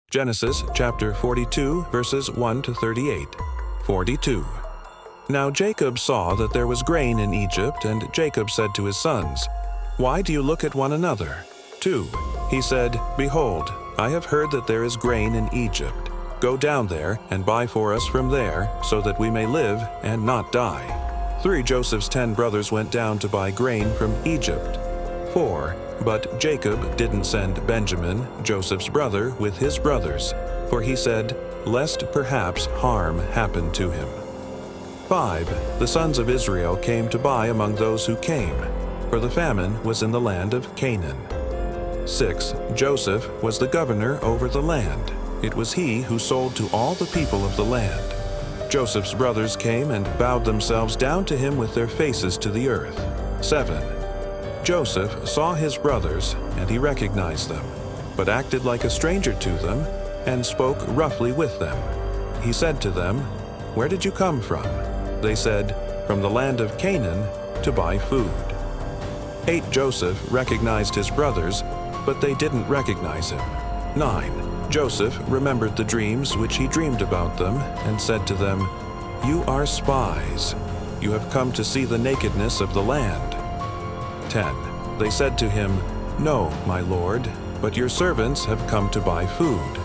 Genesis chapter 42, verses 1 to 38. 42. Now Jacob saw that there was grain in Egypt, and Jacob said to his sons, "Why do you look at one another?" 2. He said, "Behold, I have heard that there is grain in Egypt. Go down there and buy for us from there, so that we may live and not die." 3. Joseph's 10 brothers went down to buy grain from Egypt. 4. But Jacob didn't send Benjamin, Joseph's brother, with his brothers, for he said, lest perhaps harm happen to him. 5. The sons of Israel came to buy among those who came, for the famine was in the land of Canaan. 6. Joseph was the governor over the land. It was he who sold to all the people of the land. Joseph's brothers came and bowed themselves down to him with their faces to the earth. 7. Joseph saw his brothers, and he recognized them, but acted like a stranger to them, and spoke roughly with them. He said to them, "Where did you come from?" They said, "From the land of Canaan, to buy food." 8. Joseph recognized his brothers, but they didn't recognize him. 9. Joseph remembered the dreams which he dreamed about them, and said to them, "You are spies. You have come to see the nakedness of the land." 10. They said to him, "No, my lord, but your servants have come to buy food."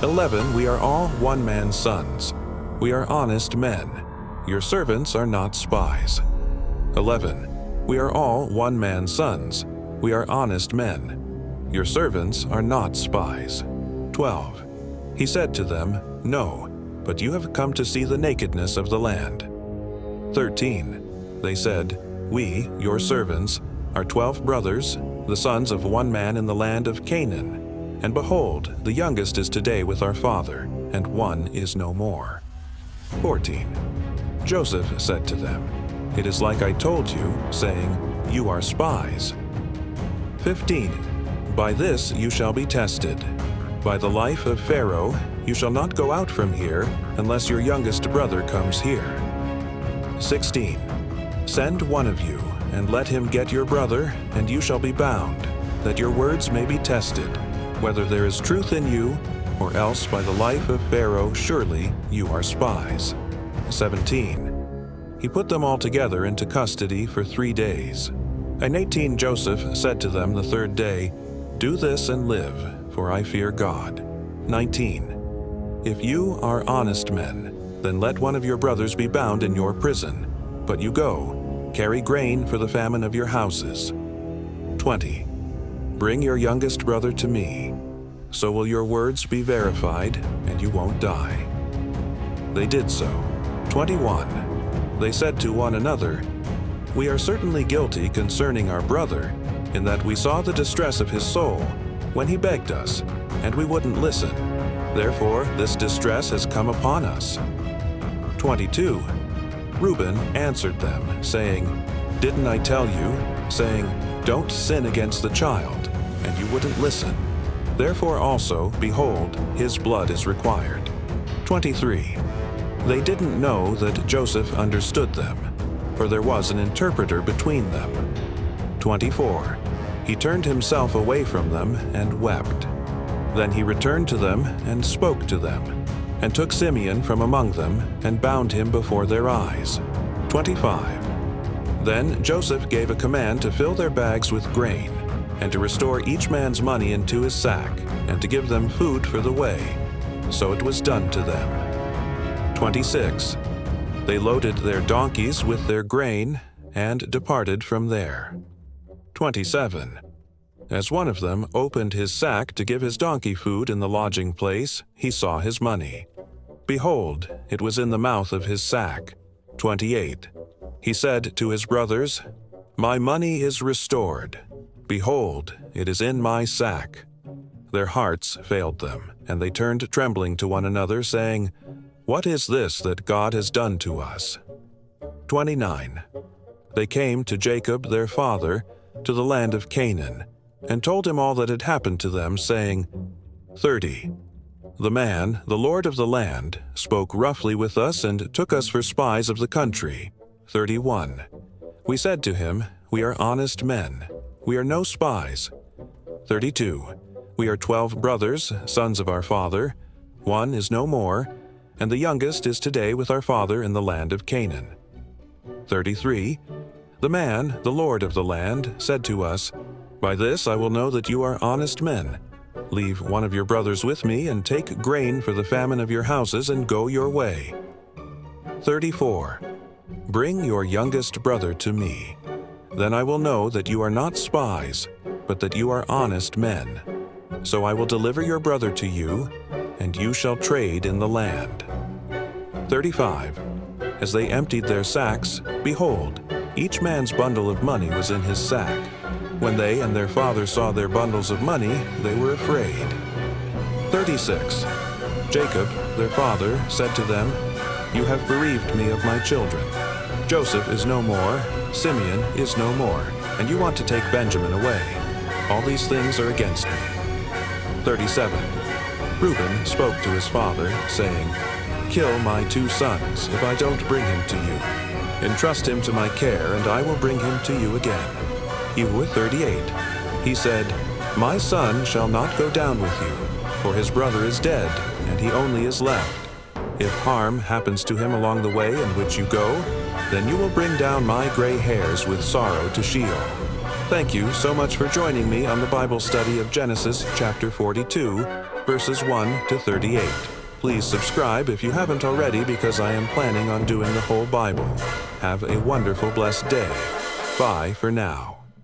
11. We are all one man's sons. We are honest men. Your servants are not spies. 11. We are all one man's sons. We are honest men. Your servants are not spies. 12. He said to them, "No, but you have come to see the nakedness of the land." 13. They said, "We, your servants, are 12 brothers, the sons of one man in the land of Canaan. And behold, the youngest is today with our father, and one is no more." 14. Joseph said to them, "It is like I told you, saying, 'You are spies.'" 15. By this you shall be tested. By the life of Pharaoh, you shall not go out from here unless your youngest brother comes here. 16. Send one of you, and let him get your brother, and you shall be bound, that your words may be tested, whether there is truth in you, or else by the life of Pharaoh surely you are spies. 17. He put them all together into custody for 3 days. And 18. Joseph said to them the 3rd day, "Do this and live, for I fear God." 19. If you are honest men, then let one of your brothers be bound in your prison, but you go, carry grain for the famine of your houses. 20. Bring your youngest brother to me, so will your words be verified, and you won't die. They did so. 21. They said to one another, "We are certainly guilty concerning our brother, in that we saw the distress of his soul when he begged us, and we wouldn't listen. Therefore this distress has come upon us." 22. Reuben answered them, saying, "Didn't I tell you, saying, 'Don't sin against the child,' and you wouldn't listen? Therefore also, behold, his blood is required." 23. They didn't know that Joseph understood them, for there was an interpreter between them. 24. He turned himself away from them and wept. Then he returned to them and spoke to them, and took Simeon from among them, and bound him before their eyes. 25. Then Joseph gave a command to fill their bags with grain, and to restore each man's money into his sack, and to give them food for the way. So it was done to them. 26. They loaded their donkeys with their grain, and departed from there. 27. As one of them opened his sack to give his donkey food in the lodging place, he saw his money. Behold, it was in the mouth of his sack. 28. He said to his brothers, "My money is restored. Behold, it is in my sack." Their hearts failed them, and they turned trembling to one another, saying, "What is this that God has done to us?" 29. They came to Jacob their father, to the land of Canaan, and told him all that had happened to them, saying, 30. The man, the lord of the land, spoke roughly with us and took us for spies of the country. 31. We said to him, "We are honest men. We are no spies." 32. We are 12 brothers, sons of our father. One is no more, and the youngest is today with our father in the land of Canaan. 33. The man, the lord of the land, said to us, By this I will know that you are honest men. Leave one of your brothers with me, and take grain for the famine of your houses, and go your way. 34. Bring your youngest brother to me. Then I will know that you are not spies, but that you are honest men. So I will deliver your brother to you, and you shall trade in the land. 35. As they emptied their sacks, behold, each man's bundle of money was in his sack. When they and their father saw their bundles of money, they were afraid. 36. Jacob, their father, said to them, You have bereaved me of my children. Joseph is no more, Simeon is no more, and you want to take Benjamin away. All these things are against me. 37. Reuben spoke to his father, saying, Kill my 2 sons, if I don't bring him to you. Entrust him to my care, and I will bring him to you again. You were 38. He said, My son shall not go down with you, for his brother is dead, and he only is left. If harm happens to him along the way in which you go, then you will bring down my gray hairs with sorrow to Sheol. Thank you so much for joining me on the Bible study of Genesis chapter 42, verses 1 to 38. Please subscribe if you haven't already, because I am planning on doing the whole Bible. Have a wonderful, blessed day. Bye for now.